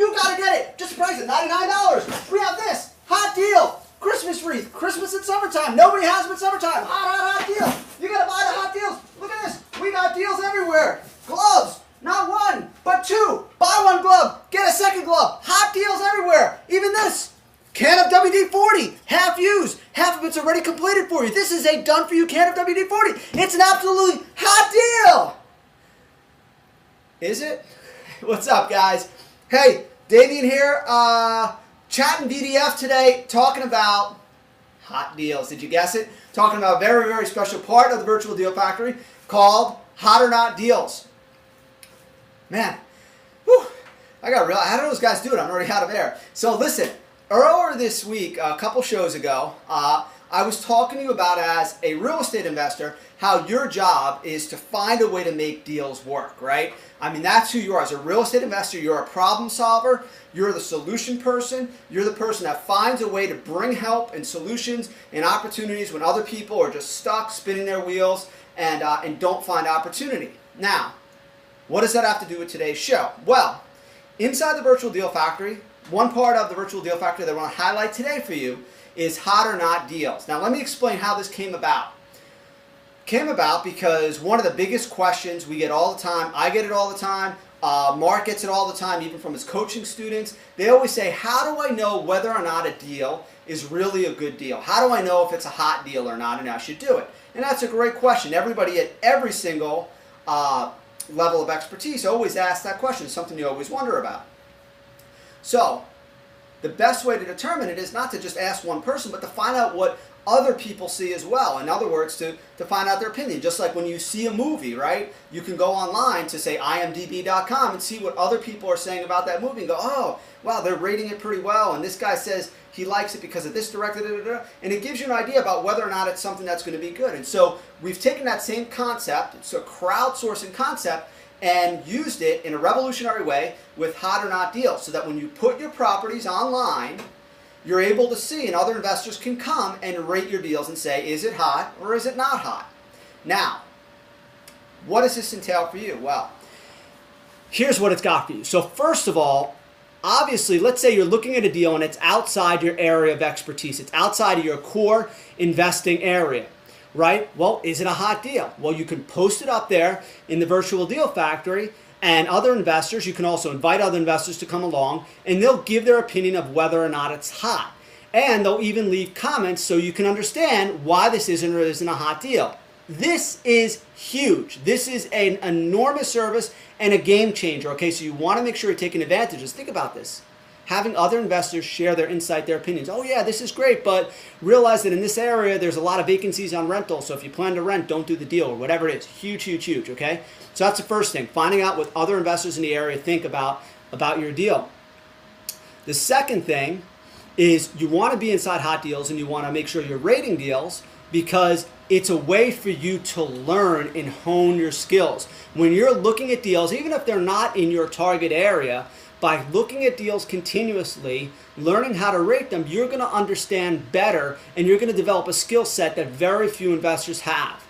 You gotta get it. Just the price of $99. We have this hot deal. Christmas wreath. Christmas in summertime. Nobody has them in summertime. Hot deal. You gotta buy the hot deals. Look at this. We got deals everywhere. Gloves. Not one, but two. Buy one glove. Get a second glove. Hot deals everywhere. Even this. Can of WD-40. Half used. Half of it's already completed for you. This is a done-for-you can of WD-40. It's an absolutely hot deal. Is it? What's up, guys? Hey, Damien here. Chatting VDF today, talking about hot deals. Did you guess it? Talking about a very, very special part of the Virtual Deal Factory called Hot or Not Deals. Man, whew, how do those guys do it? I'm already out of air. So listen, earlier this week, a couple shows ago, I was talking to you about, as a real estate investor, how your job is to find a way to make deals work, right? I mean, that's who you are. As a real estate investor, you're a problem solver. You're the solution person. You're the person that finds a way to bring help and solutions and opportunities when other people are just stuck spinning their wheels and don't find opportunity. Now, what does that have to do with today's show? Well, inside the Virtual Deal Factory, one part of the Virtual Deal Factory that I want to highlight today for you is hot or not deals. Now, let me explain how this came about. Came about because one of the biggest questions we get all the time, I get it all the time, Mark gets it all the time, even from his coaching students. They always say, how do I know whether or not a deal is really a good deal? How do I know if it's a hot deal or not and I should do it? And that's a great question. Everybody at every single level of expertise always asks that question. It's something you always wonder about. So, the best way to determine it is not to just ask one person, but to find out what other people see as well. In other words, to find out their opinion. Just like when you see a movie, right? You can go online to, say, imdb.com and see what other people are saying about that movie and go, oh, wow, they're rating it pretty well, and this guy says he likes it because of this director, and it gives you an idea about whether or not it's something that's going to be good. And so we've taken that same concept, it's a crowdsourcing concept, and used it in a revolutionary way with hot or not deals, so that when you put your properties online, you're able to see, and other investors can come and rate your deals and say, is it hot or is it not hot? Now, what does this entail for you? Well, here's what it's got for you. So first of all, obviously, let's say you're looking at a deal and it's outside your area of expertise. It's outside of your core investing area. Right? Well, is it a hot deal? Well, you can post it up there in the Virtual Deal Factory, and other investors, you can also invite other investors to come along, and they'll give their opinion of whether or not it's hot. And they'll even leave comments so you can understand why this isn't or isn't a hot deal. This is huge. This is an enormous service and a game changer. Okay, so you want to make sure you're taking advantage of this. Think about this. Having other investors share their insight, their opinions. Oh yeah, this is great, but realize that in this area there's a lot of vacancies on rental, so if you plan to rent, don't do the deal, or whatever it is. Huge, huge, huge, okay? So that's the first thing, finding out what other investors in the area think about your deal. The second thing is you want to be inside hot deals and you want to make sure you're rating deals, because it's a way for you to learn and hone your skills. When you're looking at deals, even if they're not in your target area, by looking at deals continuously, learning how to rate them, you're going to understand better, and you're going to develop a skill set that very few investors have.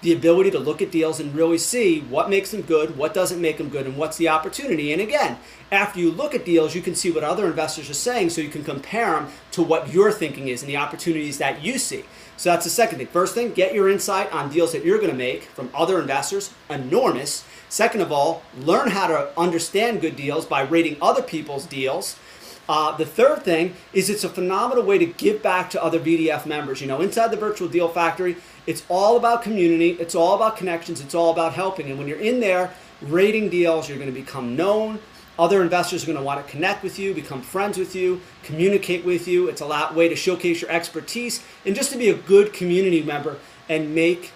The ability to look at deals and really see what makes them good, what doesn't make them good, and what's the opportunity. And again, after you look at deals, you can see what other investors are saying, so you can compare them to what your thinking is and the opportunities that you see. So that's the second thing. First thing, get your insight on deals that you're going to make from other investors. Enormous. Second of all, learn how to understand good deals by rating other people's deals. The third thing is it's a phenomenal way to give back to other VDF members. You know, inside the Virtual Deal Factory, it's all about community, it's all about connections, it's all about helping. And when you're in there rating deals, you're going to become known. Other investors are going to want to connect with you, become friends with you, communicate with you. It's a way to showcase your expertise and just to be a good community member and make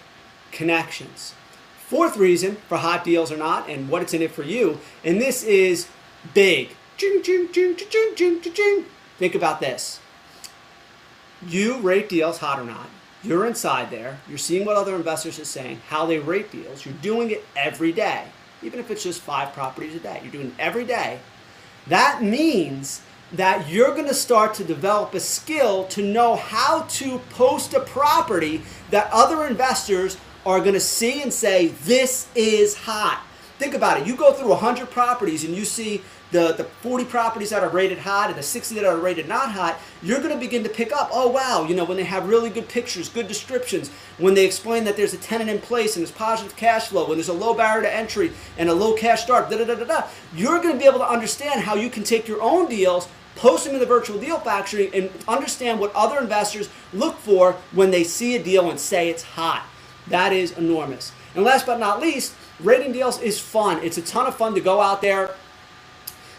connections. Fourth reason for hot deals or not, and what it's in it for you, and this is big. Ching, ching, ching, ching, ching, ching, ching. Think about this. You rate deals hot or not. You're inside there. You're seeing what other investors are saying, how they rate deals. You're doing it every day, even if it's just 5 properties a day. You're doing it every day. That means that you're going to start to develop a skill to know how to post a property that other investors are going to see and say, this is hot. Think about it. You go through 100 properties and you see the 40 properties that are rated hot and the 60 that are rated not hot, you're going to begin to pick up, oh wow, you know, when they have really good pictures, good descriptions, when they explain that there's a tenant in place and there's positive cash flow, when there's a low barrier to entry and a low cash start, you're going to be able to understand how you can take your own deals, post them in the Virtual Deal Factory, and understand what other investors look for when they see a deal and say it's hot. That is enormous. And last but not least, rating deals is fun. It's a ton of fun to go out there,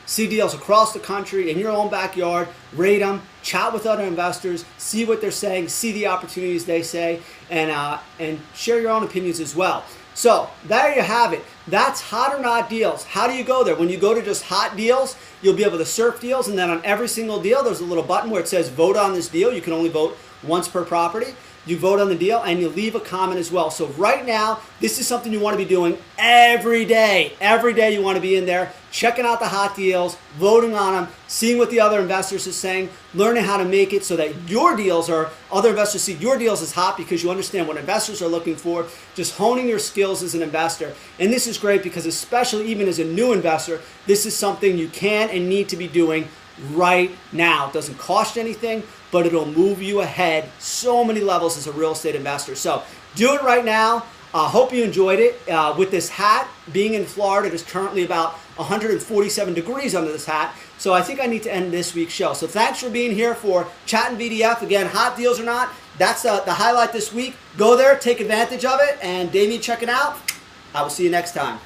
see deals across the country in your own backyard, rate them, chat with other investors, see what they're saying, see the opportunities they say, and share your own opinions as well. So there you have it. That's hot or not deals. How do you go there? When you go to just hot deals, you'll be able to surf deals, and then on every single deal, there's a little button where it says vote on this deal. You can only vote once per property. You vote on the deal and you leave a comment as well. So right now, this is something you want to be doing every day. Every day you want to be in there, checking out the hot deals, voting on them, seeing what the other investors are saying, learning how to make it so that your deals are, other investors see your deals as hot because you understand what investors are looking for, just honing your skills as an investor. And this is great because especially even as a new investor, this is something you can and need to be doing right now. It doesn't cost you anything, but it'll move you ahead so many levels as a real estate investor. So do it right now. Hope you enjoyed it. With this hat, being in Florida, it is currently about 147 degrees under this hat. So I think I need to end this week's show. So thanks for being here for Chatting VDF. Again, hot deals or not, that's the highlight this week. Go there, take advantage of it, and Damien, check it out. I will see you next time.